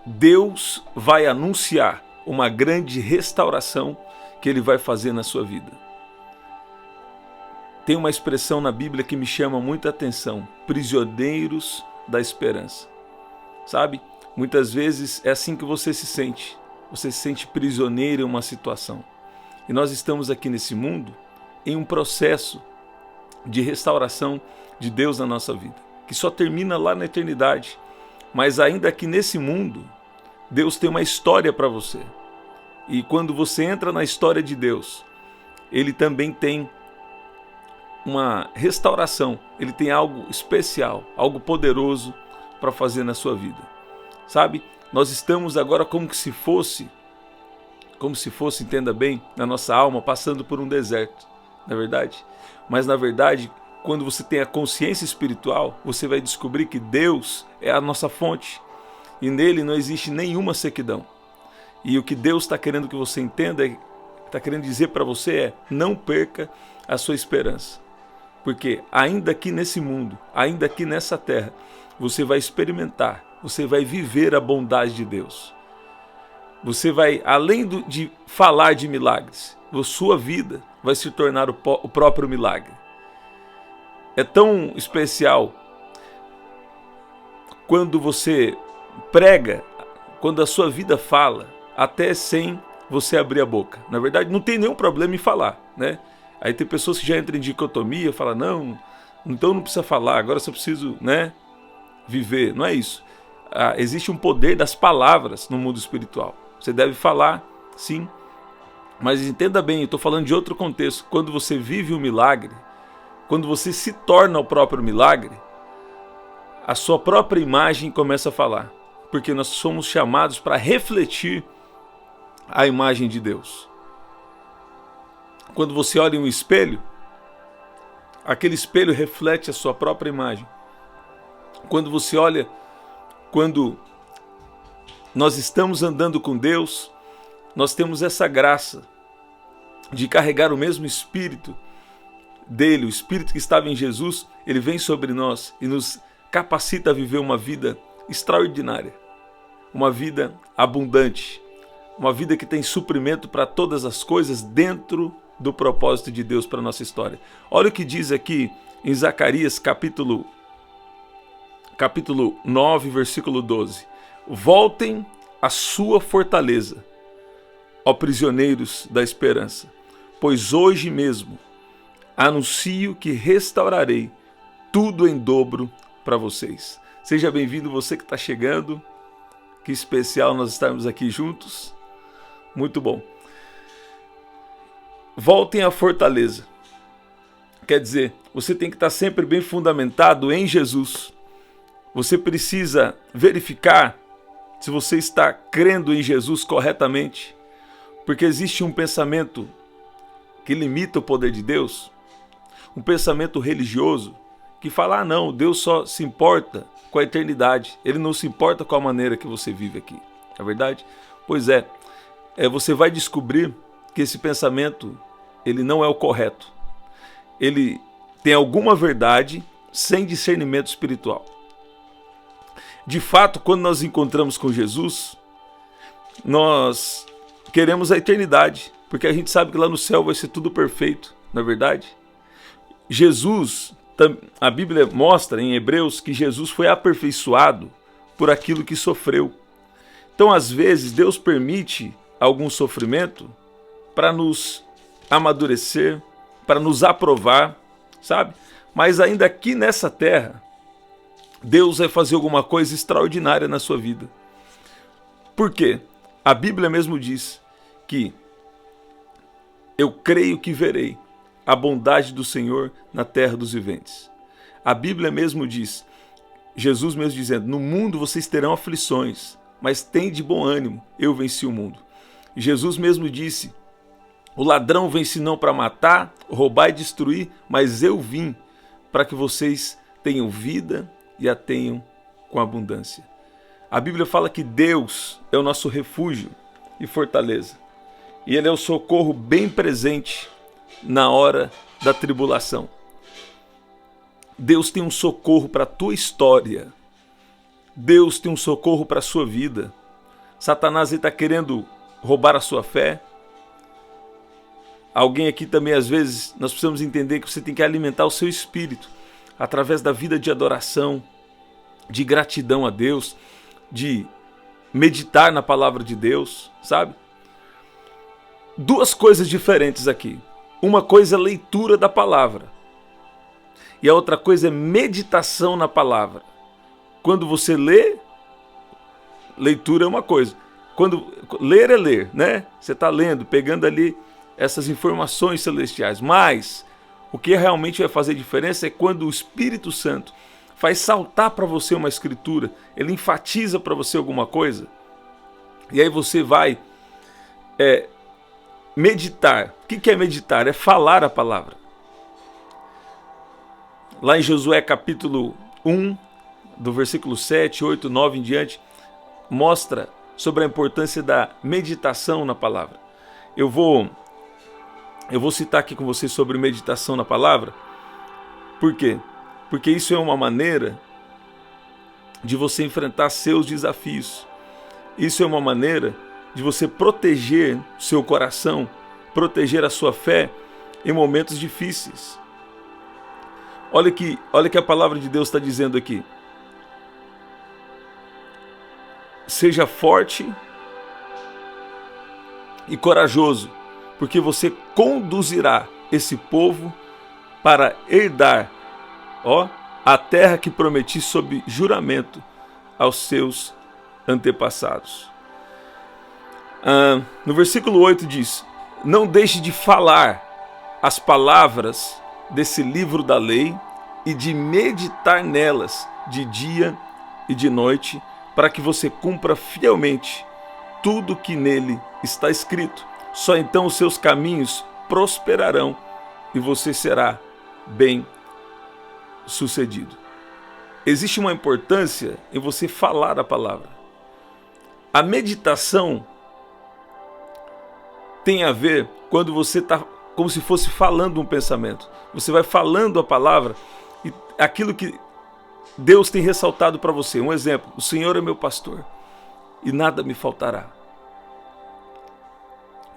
Deus vai anunciar uma grande restauração que Ele vai fazer na sua vida. Tem uma expressão na Bíblia que me chama muita atenção: prisioneiros da esperança. Sabe? Muitas vezes é assim que você se sente. Você se sente prisioneiro em uma situação. E nós estamos aqui nesse mundo em um processo de restauração de Deus na nossa vida, que só termina lá na eternidade. Mas ainda aqui nesse mundo, Deus tem uma história para você. E quando você entra na história de Deus, Ele também tem uma restauração. Ele tem algo especial, algo poderoso para fazer na sua vida. Sabe? Nós estamos agora como se fosse, entenda bem, na nossa alma, passando por um deserto, não é verdade? Mas na verdade, quando você tem a consciência espiritual, você vai descobrir que Deus é a nossa fonte. E nele não existe nenhuma sequidão. E o que Deus está querendo que você entenda, está querendo dizer para você é: não perca a sua esperança. Porque ainda aqui nesse mundo, ainda aqui nessa terra, você vai experimentar, você vai viver a bondade de Deus. Você vai, além de falar de milagres, a sua vida vai se tornar o próprio milagre. É tão especial quando você prega, quando a sua vida fala, até sem você abrir a boca. Na verdade, não tem nenhum problema em falar, né? Aí tem pessoas que já entram em dicotomia, falam: não, então não precisa falar, agora só preciso, né, viver. Não é isso. Existe um poder das palavras no mundo espiritual. Você deve falar, sim, mas entenda bem, eu estou falando de outro contexto. Quando você vive um milagre, quando você se torna o próprio milagre, a sua própria imagem começa a falar, porque nós somos chamados para refletir a imagem de Deus. Quando você olha em um espelho, aquele espelho reflete a sua própria imagem. Quando você olha, quando nós estamos andando com Deus, nós temos essa graça de carregar o mesmo Espírito dele, o Espírito que estava em Jesus. Ele vem sobre nós e nos capacita a viver uma vida extraordinária, uma vida abundante, uma vida que tem suprimento para todas as coisas dentro do propósito de Deus para a nossa história. Olha o que diz aqui em Zacarias capítulo 9, versículo 12. Voltem à sua fortaleza, ó prisioneiros da esperança, pois hoje mesmo anuncio que restaurarei tudo em dobro para vocês. Seja bem-vindo você que está chegando. Que especial nós estarmos aqui juntos. Muito bom. Voltem à fortaleza. Quer dizer, você tem que estar sempre bem fundamentado em Jesus. Você precisa verificar se você está crendo em Jesus corretamente, porque existe um pensamento que limita o poder de Deus, um pensamento religioso que fala: não, Deus só se importa com a eternidade, Ele não se importa com a maneira que você vive aqui. É verdade? Pois é, você vai descobrir que esse pensamento, ele não é o correto. Ele tem alguma verdade sem discernimento espiritual. De fato, quando nós encontramos com Jesus, nós queremos a eternidade, porque a gente sabe que lá no céu vai ser tudo perfeito, não é verdade? Jesus, a Bíblia mostra em Hebreus que Jesus foi aperfeiçoado por aquilo que sofreu. Então, às vezes, Deus permite algum sofrimento para nos amadurecer, para nos aprovar, sabe? Mas ainda aqui nessa terra, Deus vai fazer alguma coisa extraordinária na sua vida. Por quê? A Bíblia mesmo diz que eu creio que verei a bondade do Senhor na terra dos viventes. A Bíblia mesmo diz, Jesus mesmo dizendo: no mundo vocês terão aflições, mas tem de bom ânimo, eu venci o mundo. E Jesus mesmo disse: o ladrão vem senão para matar, roubar e destruir, mas eu vim para que vocês tenham vida e a tenham com abundância. A Bíblia fala que Deus é o nosso refúgio e fortaleza. E Ele é o socorro bem presente na hora da tribulação. Deus tem um socorro para a tua história. Deus tem um socorro para a sua vida. Satanás está querendo roubar a sua fé. Alguém aqui também, às vezes, nós precisamos entender que você tem que alimentar o seu espírito através da vida de adoração, de gratidão a Deus, de meditar na palavra de Deus, sabe? Duas coisas diferentes aqui. Uma coisa é leitura da palavra e a outra coisa é meditação na palavra. Quando você lê, leitura é uma coisa. Quando ler é ler, né? Você está lendo, pegando ali essas informações celestiais. Mas o que realmente vai fazer diferença é quando o Espírito Santo faz saltar para você uma escritura, ele enfatiza para você alguma coisa, e aí você vai meditar. O que é meditar? É falar a palavra. Lá em Josué capítulo 1, do versículo 7, 8, 9 em diante, mostra sobre a importância da meditação na palavra. Eu vou citar aqui com vocês sobre meditação na palavra. Por quê? Porque isso é uma maneira de você enfrentar seus desafios. Isso é uma maneira de você proteger seu coração, proteger a sua fé em momentos difíceis. Olha que a palavra de Deus está dizendo aqui. Seja forte e corajoso, porque você conduzirá esse povo para herdar a terra que prometi sob juramento aos seus antepassados. No versículo 8 diz: não deixe de falar as palavras desse livro da lei e de meditar nelas de dia e de noite, para que você cumpra fielmente tudo que nele está escrito. Só então os seus caminhos prosperarão e você será bem sucedido. Existe uma importância em você falar a palavra. A meditação tem a ver quando você está como se fosse falando um pensamento. Você vai falando a palavra e aquilo que Deus tem ressaltado para você. Um exemplo: o Senhor é meu pastor e nada me faltará.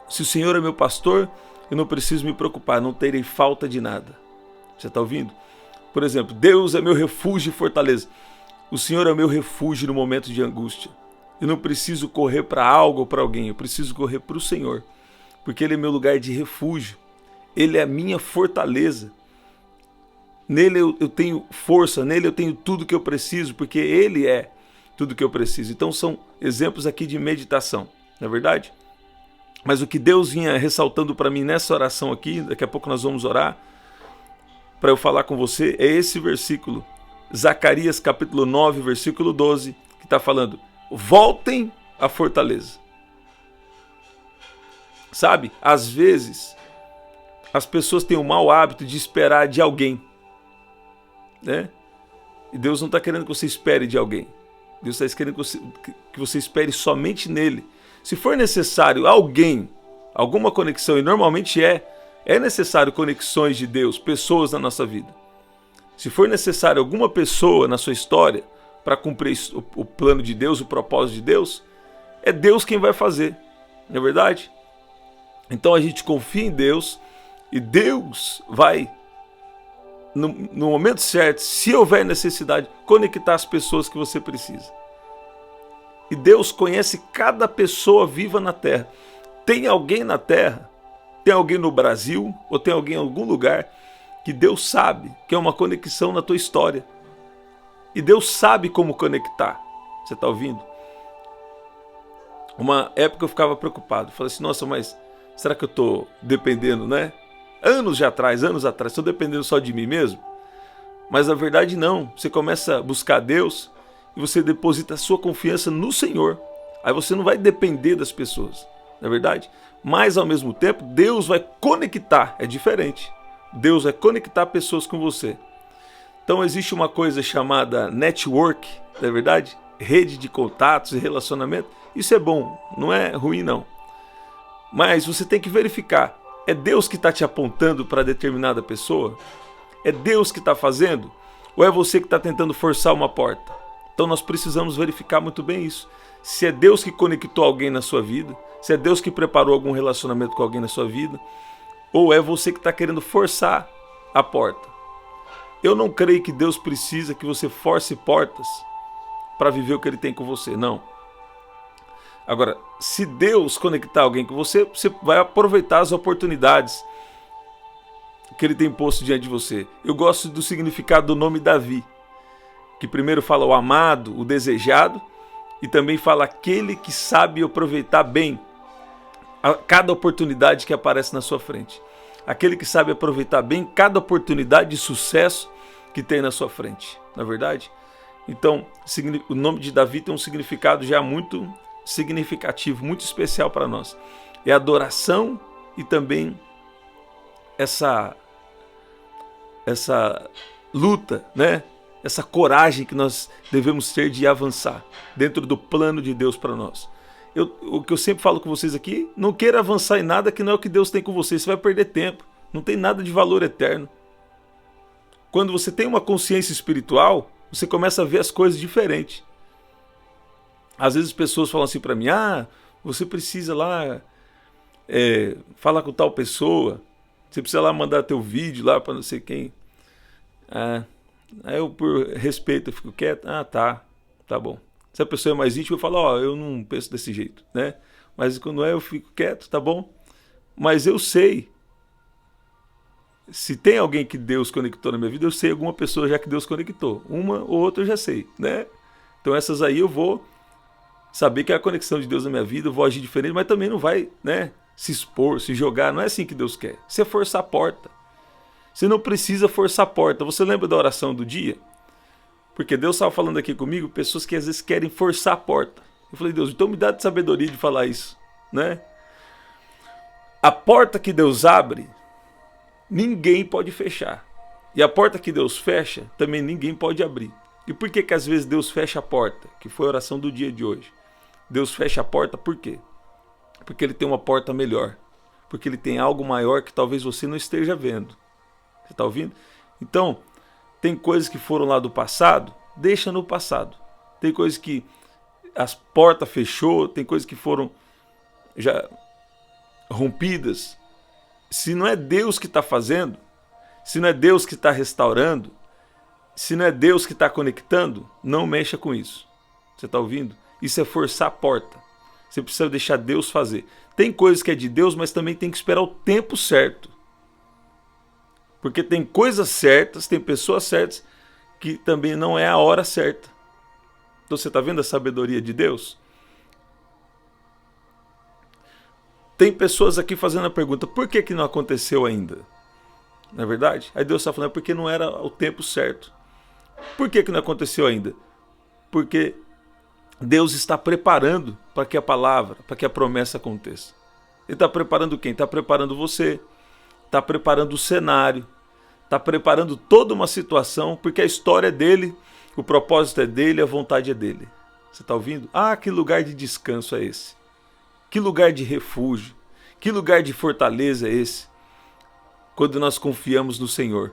Se o Senhor é meu pastor, eu não preciso me preocupar, não terei falta de nada. Você está ouvindo? Por exemplo, Deus é meu refúgio e fortaleza. O Senhor é meu refúgio no momento de angústia. Eu não preciso correr para algo ou para alguém, eu preciso correr para o Senhor, porque Ele é meu lugar de refúgio. Ele é a minha fortaleza. Nele eu tenho força, nele eu tenho tudo que eu preciso, porque Ele é tudo que eu preciso. Então são exemplos aqui de meditação, não é verdade? Mas o que Deus vinha ressaltando para mim nessa oração aqui, daqui a pouco nós vamos orar, para eu falar com você, é esse versículo, Zacarias capítulo 9, versículo 12, que está falando: voltem à fortaleza. Sabe, às vezes, as pessoas têm o mau hábito de esperar de alguém, né? E Deus não está querendo que você espere de alguém. Deus está querendo que você espere somente nele. Se for necessário alguém, alguma conexão, e normalmente é necessário conexões de Deus, pessoas na nossa vida. Se for necessário alguma pessoa na sua história para cumprir o plano de Deus, o propósito de Deus, é Deus quem vai fazer, não é verdade? Então a gente confia em Deus e Deus vai, no momento certo, se houver necessidade, conectar as pessoas que você precisa. E Deus conhece cada pessoa viva na terra. Tem alguém na terra, tem alguém no Brasil, ou tem alguém em algum lugar, que Deus sabe que é uma conexão na tua história. E Deus sabe como conectar. Você está ouvindo? Uma época eu ficava preocupado. Falei assim, nossa, mas será que eu estou dependendo, né? Anos atrás, estou dependendo só de mim mesmo? Mas na verdade não. Você começa a buscar Deus e você deposita a sua confiança no Senhor. Aí você não vai depender das pessoas, não é verdade? Mas ao mesmo tempo, Deus vai conectar, é diferente. Deus vai conectar pessoas com você. Então existe uma coisa chamada network, não é verdade? Rede de contatos e relacionamento. Isso é bom, não é ruim não. Mas você tem que verificar, é Deus que está te apontando para determinada pessoa? É Deus que está fazendo? Ou é você que está tentando forçar uma porta? Então nós precisamos verificar muito bem isso. se é Deus que conectou alguém na sua vida, se é Deus que preparou algum relacionamento com alguém na sua vida, ou é você que está querendo forçar a porta. Eu não creio que Deus precisa que você force portas para viver o que Ele tem com você, não. Agora, se Deus conectar alguém com você, você vai aproveitar as oportunidades que Ele tem posto diante de você. Eu gosto do significado do nome Davi, que primeiro fala o amado, o desejado, e também fala aquele que sabe aproveitar bem cada oportunidade que aparece na sua frente. Aquele que sabe aproveitar bem cada oportunidade de sucesso que tem na sua frente, não é verdade? Então, o nome de Davi tem um significado já muito significativo, muito especial para nós. É adoração e também essa luta, né? Essa coragem que nós devemos ter de avançar dentro do plano de Deus para nós. O que eu sempre falo com vocês aqui, não queira avançar em nada que não é o que Deus tem com você, você vai perder tempo, não tem nada de valor eterno. Quando você tem uma consciência espiritual, você começa a ver as coisas diferentes. Às vezes as pessoas falam assim para mim, você precisa lá falar com tal pessoa, você precisa lá mandar teu vídeo lá para não sei quem. Aí eu, por respeito, eu fico quieto, tá bom. Se a pessoa é mais íntima, eu falo, eu não penso desse jeito, né? Mas quando eu fico quieto, tá bom? Mas eu sei, se tem alguém que Deus conectou na minha vida, eu sei alguma pessoa já que Deus conectou. Uma ou outra eu já sei, né? Então essas aí eu vou saber que é a conexão de Deus na minha vida, eu vou agir diferente, mas também não vai, né, se expor, se jogar, não é assim que Deus quer. Você forçar a porta. Você não precisa forçar a porta. Você lembra da oração do dia? Porque Deus estava falando aqui comigo, pessoas que às vezes querem forçar a porta. Eu falei, Deus, então me dá de sabedoria de falar isso, né? A porta que Deus abre, ninguém pode fechar. E a porta que Deus fecha, também ninguém pode abrir. E por que às vezes Deus fecha a porta? Que foi a oração do dia de hoje. Deus fecha a porta por quê? Porque Ele tem uma porta melhor. Porque Ele tem algo maior que talvez você não esteja vendo. Você está ouvindo? Então, tem coisas que foram lá do passado, deixa no passado. Tem coisas que as portas fechou, tem coisas que foram já rompidas. Se não é Deus que está fazendo, se não é Deus que está restaurando, se não é Deus que está conectando, não mexa com isso. Você está ouvindo? Isso é forçar a porta. Você precisa deixar Deus fazer. Tem coisas que é de Deus, mas também tem que esperar o tempo certo. Porque tem coisas certas, tem pessoas certas, que também não é a hora certa. Então você está vendo a sabedoria de Deus? Tem pessoas aqui fazendo a pergunta, por que não aconteceu ainda? Não é verdade? Aí Deus está falando, porque não era o tempo certo. Por que não aconteceu ainda? Porque Deus está preparando para que a palavra, para que a promessa aconteça. Ele está preparando quem? Está preparando você. Está preparando o cenário, está preparando toda uma situação, porque a história é dele, o propósito é dele, a vontade é dele. Você está ouvindo? Que lugar de descanso é esse? Que lugar de refúgio? Que lugar de fortaleza é esse? Quando nós confiamos no Senhor.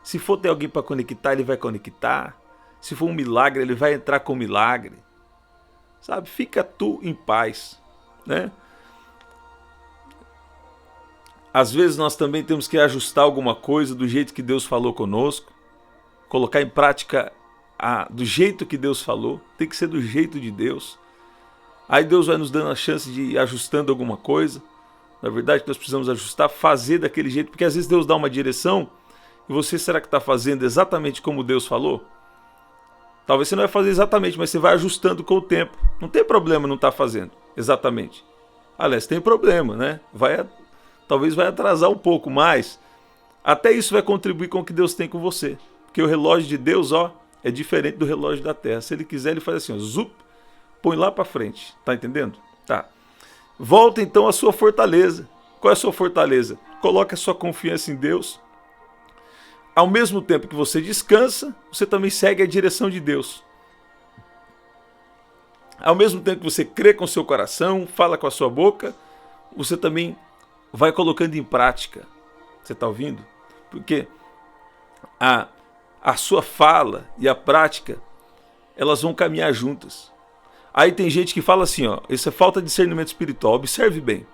Se for ter alguém para conectar, Ele vai conectar. Se for um milagre, Ele vai entrar com milagre. Sabe? Fica tu em paz, né? Às vezes nós também temos que ajustar alguma coisa do jeito que Deus falou conosco, colocar em prática do jeito que Deus falou, tem que ser do jeito de Deus. Aí Deus vai nos dando a chance de ir ajustando alguma coisa. Na verdade, nós precisamos ajustar, fazer daquele jeito, porque às vezes Deus dá uma direção e você será que está fazendo exatamente como Deus falou? Talvez você não vai fazer exatamente, mas você vai ajustando com o tempo. Não tem problema não estar fazendo exatamente. Aliás, tem problema, né? Talvez vai atrasar um pouco, mas até isso vai contribuir com o que Deus tem com você. Porque o relógio de Deus, é diferente do relógio da terra. Se Ele quiser, Ele faz assim, zup, põe lá para frente. Tá entendendo? Tá. Volta então à sua fortaleza. Qual é a sua fortaleza? Coloque a sua confiança em Deus. Ao mesmo tempo que você descansa, você também segue a direção de Deus. Ao mesmo tempo que você crê com o seu coração, fala com a sua boca, você também vai colocando em prática. Você está ouvindo? Porque a sua fala e a prática, elas vão caminhar juntas. Aí tem gente que fala assim, ó, isso é falta de discernimento espiritual. Observe bem.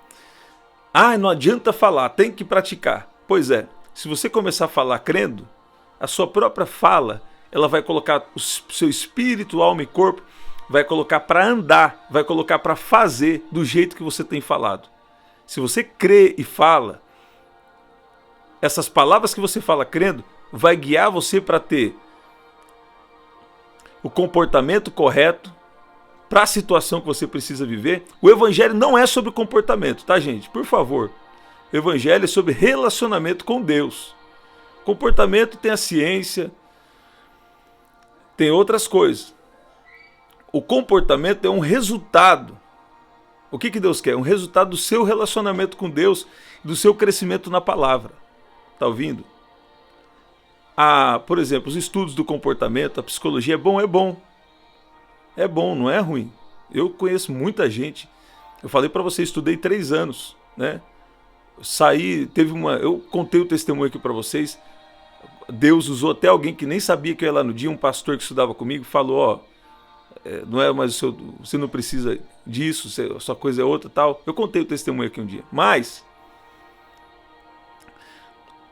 Ah, não adianta falar, tem que praticar. Pois é, se você começar a falar crendo, a sua própria fala, ela vai colocar o seu espírito, alma e corpo, vai colocar para andar, vai colocar para fazer do jeito que você tem falado. Se você crê e fala, essas palavras que você fala crendo, vai guiar você para ter o comportamento correto para a situação que você precisa viver. O evangelho não é sobre comportamento, tá, gente? Por favor. O evangelho é sobre relacionamento com Deus. Comportamento tem a ciência, tem outras coisas. O comportamento é um resultado. O que Deus quer? Um resultado do seu relacionamento com Deus, do seu crescimento na palavra. Tá ouvindo? Por exemplo, os estudos do comportamento, a psicologia é bom, é bom. É bom, não é ruim. Eu conheço muita gente. Eu falei para você, estudei 3 anos, né? Eu contei o testemunho aqui para vocês. Deus usou até alguém que nem sabia que eu ia lá no dia, um pastor que estudava comigo, falou, ó, não é mais você não precisa disso, a sua coisa é outra, tal. Eu contei o testemunho aqui um dia. Mas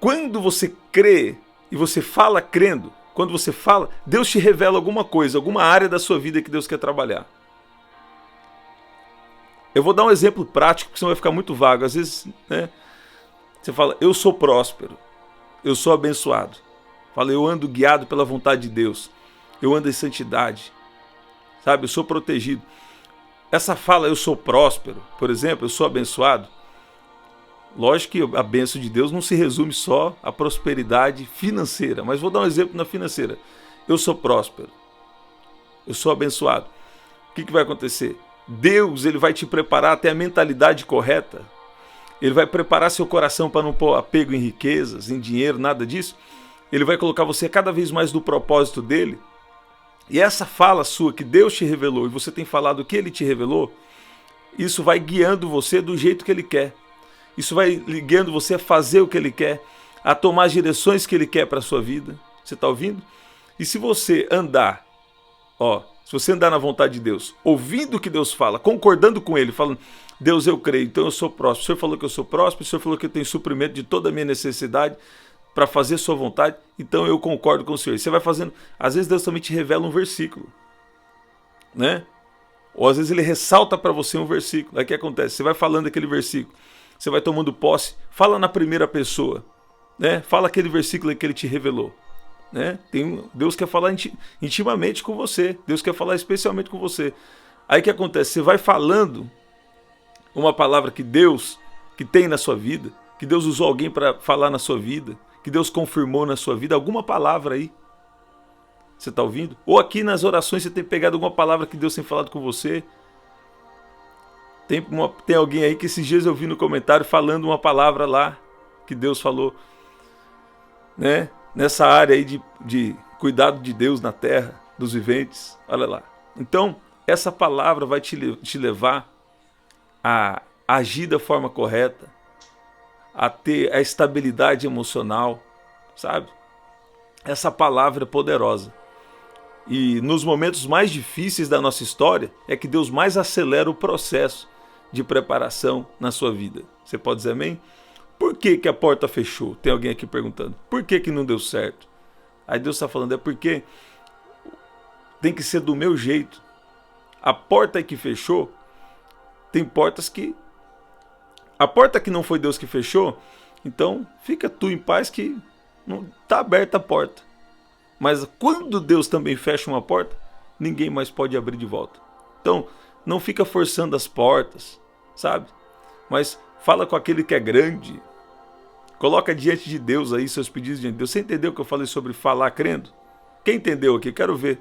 quando você crê e você fala crendo, quando você fala, Deus te revela alguma coisa, alguma área da sua vida que Deus quer trabalhar. Eu vou dar um exemplo prático, porque senão vai ficar muito vago. Às vezes, né, você fala, eu sou próspero, eu sou abençoado. Fala, eu ando guiado pela vontade de Deus, eu ando em santidade, sabe, eu sou protegido. Essa fala, eu sou próspero, por exemplo, eu sou abençoado. Lógico que a bênção de Deus não se resume só à prosperidade financeira, mas vou dar um exemplo na financeira. Eu sou próspero, eu sou abençoado. O que vai acontecer? Deus, ele vai te preparar até a mentalidade correta. Ele vai preparar seu coração para não pôr apego em riquezas, em dinheiro, nada disso. Ele vai colocar você cada vez mais no propósito dele. E essa fala sua que Deus te revelou e você tem falado o que ele te revelou, isso vai guiando você do jeito que ele quer. Isso vai guiando você a fazer o que ele quer, a tomar as direções que ele quer para a sua vida. Você está ouvindo? E se você andar, se você andar na vontade de Deus, ouvindo o que Deus fala, concordando com ele, falando, Deus, eu creio, então eu sou próspero. O Senhor falou que eu sou próspero, o Senhor falou que eu tenho suprimento de toda a minha necessidade para fazer a sua vontade, então eu concordo com o Senhor. E você vai fazendo, às vezes Deus também te revela um versículo, né? Ou às vezes ele ressalta para você um versículo. Aí o que acontece? Você vai falando aquele versículo, você vai tomando posse, fala na primeira pessoa, né? Fala aquele versículo que ele te revelou. Né? Deus quer falar intimamente com você, Deus quer falar especialmente com você. Aí o que acontece? Você vai falando uma palavra que Deus que tem na sua vida, que Deus usou alguém para falar na sua vida, que Deus confirmou na sua vida, alguma palavra aí. Você está ouvindo? Ou aqui nas orações você tem pegado alguma palavra que Deus tem falado com você. Tem alguém aí que esses dias eu vi no comentário falando uma palavra lá que Deus falou, né? Nessa área aí de cuidado de Deus na terra, dos viventes, olha lá. Então, essa palavra vai te levar a agir da forma correta, a ter a estabilidade emocional, sabe? Essa palavra é poderosa. E nos momentos mais difíceis da nossa história, é que Deus mais acelera o processo de preparação na sua vida. Você pode dizer amém? Por que a porta fechou? Tem alguém aqui perguntando. Por que não deu certo? Aí Deus está falando, é porque tem que ser do meu jeito. A porta que fechou, tem portas que... A porta que não foi Deus que fechou, então fica tu em paz que não está aberta a porta. Mas quando Deus também fecha uma porta, ninguém mais pode abrir de volta. Então, não fica forçando as portas, sabe? Mas fala com aquele que é grande. Coloca diante de Deus aí seus pedidos diante de Deus. Você entendeu o que eu falei sobre falar crendo? Quem entendeu aqui? Quero ver.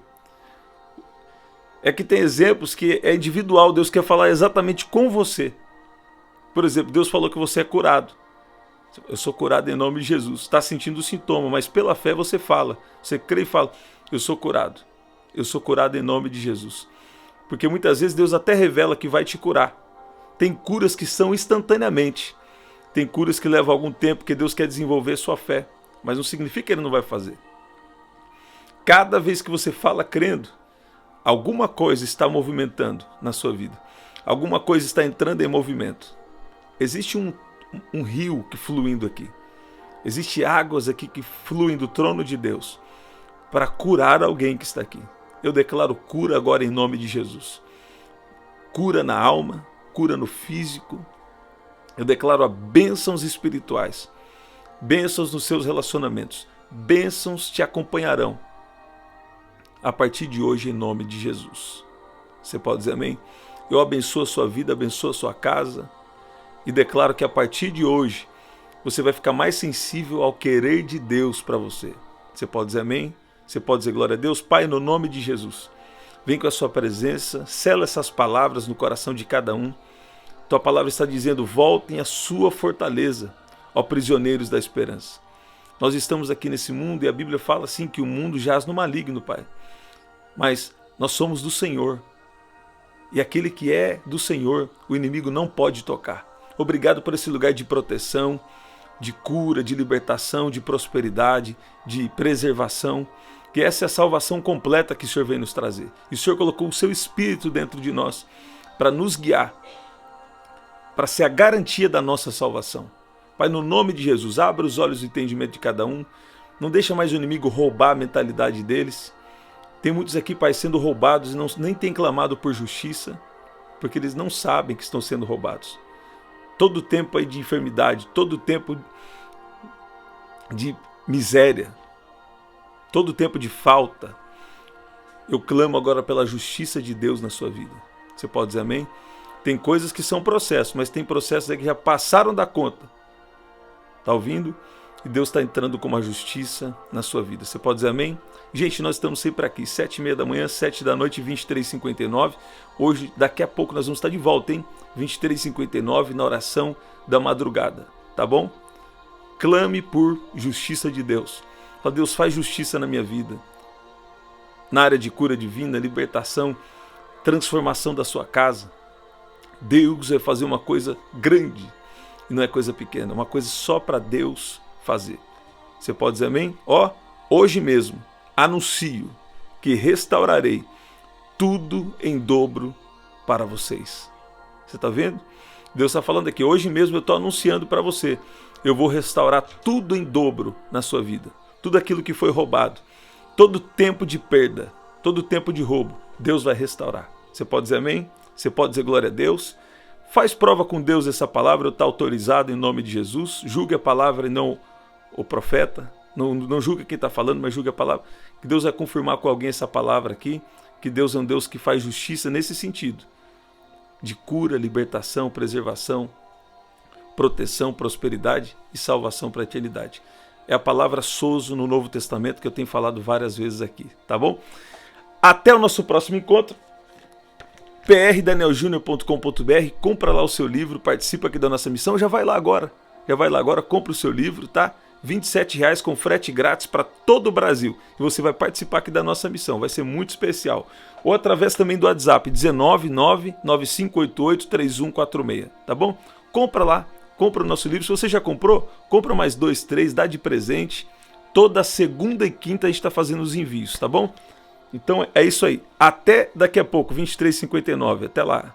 É que tem exemplos que é individual. Deus quer falar exatamente com você. Por exemplo, Deus falou que você é curado. Eu sou curado em nome de Jesus. Está sentindo o sintoma, mas pela fé você fala. Você crê e fala, eu sou curado. Eu sou curado em nome de Jesus. Porque muitas vezes Deus até revela que vai te curar. Tem curas que são instantaneamente. Tem curas que levam algum tempo, porque Deus quer desenvolver sua fé. Mas não significa que Ele não vai fazer. Cada vez que você fala crendo, alguma coisa está movimentando na sua vida. Alguma coisa está entrando em movimento. Existe um rio que fluindo aqui. Existem águas aqui que fluem do trono de Deus para curar alguém que está aqui. Eu declaro cura agora em nome de Jesus. Cura na alma, cura no físico. Eu declaro a bênçãos espirituais, bênçãos nos seus relacionamentos, bênçãos te acompanharão a partir de hoje em nome de Jesus. Você pode dizer amém? Eu abençoo a sua vida, abençoo a sua casa e declaro que a partir de hoje você vai ficar mais sensível ao querer de Deus para você. Você pode dizer amém? Você pode dizer glória a Deus? Pai, no nome de Jesus, vem com a sua presença, sela essas palavras no coração de cada um. Tua palavra está dizendo, voltem à sua fortaleza, ó prisioneiros da esperança. Nós estamos aqui nesse mundo e a Bíblia fala assim que o mundo jaz no maligno, Pai. Mas nós somos do Senhor. E aquele que é do Senhor, o inimigo não pode tocar. Obrigado por esse lugar de proteção, de cura, de libertação, de prosperidade, de preservação. Que essa é a salvação completa que o Senhor vem nos trazer. E o Senhor colocou o seu Espírito dentro de nós para nos guiar, para ser a garantia da nossa salvação. Pai, no nome de Jesus, abra os olhos do entendimento de cada um. Não deixa mais o inimigo roubar a mentalidade deles. Tem muitos aqui, Pai, sendo roubados e nem têm clamado por justiça, porque eles não sabem que estão sendo roubados. Todo tempo aí de enfermidade, todo tempo de miséria, todo tempo de falta. Eu clamo agora pela justiça de Deus na sua vida. Você pode dizer amém? Tem coisas que são processos, mas tem processos aí que já passaram da conta. Está ouvindo? E Deus está entrando com uma justiça na sua vida. Você pode dizer amém? Gente, nós estamos sempre aqui, 7h30 da manhã, 7 da noite, 23h59. Hoje, daqui a pouco, nós vamos estar de volta, hein? 23h59, na oração da madrugada. Tá bom? Clame por justiça de Deus. Fala, Deus, faz justiça na minha vida. Na área de cura divina, libertação, transformação da sua casa. Deus vai fazer uma coisa grande. E não é coisa pequena, é uma coisa só para Deus fazer. Você pode dizer amém? Hoje mesmo anuncio que restaurarei tudo em dobro para vocês. Você está vendo? Deus está falando aqui, hoje mesmo eu estou anunciando para você, eu vou restaurar tudo em dobro na sua vida. Tudo aquilo que foi roubado, todo tempo de perda, todo tempo de roubo, Deus vai restaurar. Você pode dizer amém? Você pode dizer glória a Deus? Faz prova com Deus essa palavra, está autorizado em nome de Jesus. Julgue a palavra e não o profeta. Não julgue quem está falando, mas julgue a palavra. Que Deus vai confirmar com alguém essa palavra aqui. Que Deus é um Deus que faz justiça nesse sentido. De cura, libertação, preservação, proteção, prosperidade e salvação para a eternidade. É a palavra sozo no Novo Testamento que eu tenho falado várias vezes aqui. Tá bom? Até o nosso próximo encontro. prdanielJunior.com.br, compra lá o seu livro, participa aqui da nossa missão, já vai lá agora, compra o seu livro, tá? R$27 com frete grátis para todo o Brasil, e você vai participar aqui da nossa missão, vai ser muito especial. Ou através também do WhatsApp, 19995883146, tá bom? Compra lá, compra o nosso livro, se você já comprou, compra mais 2, 3, dá de presente, toda segunda e quinta a gente está fazendo os envios, tá bom? Então é isso aí. Até daqui a pouco, 23h59. Até lá.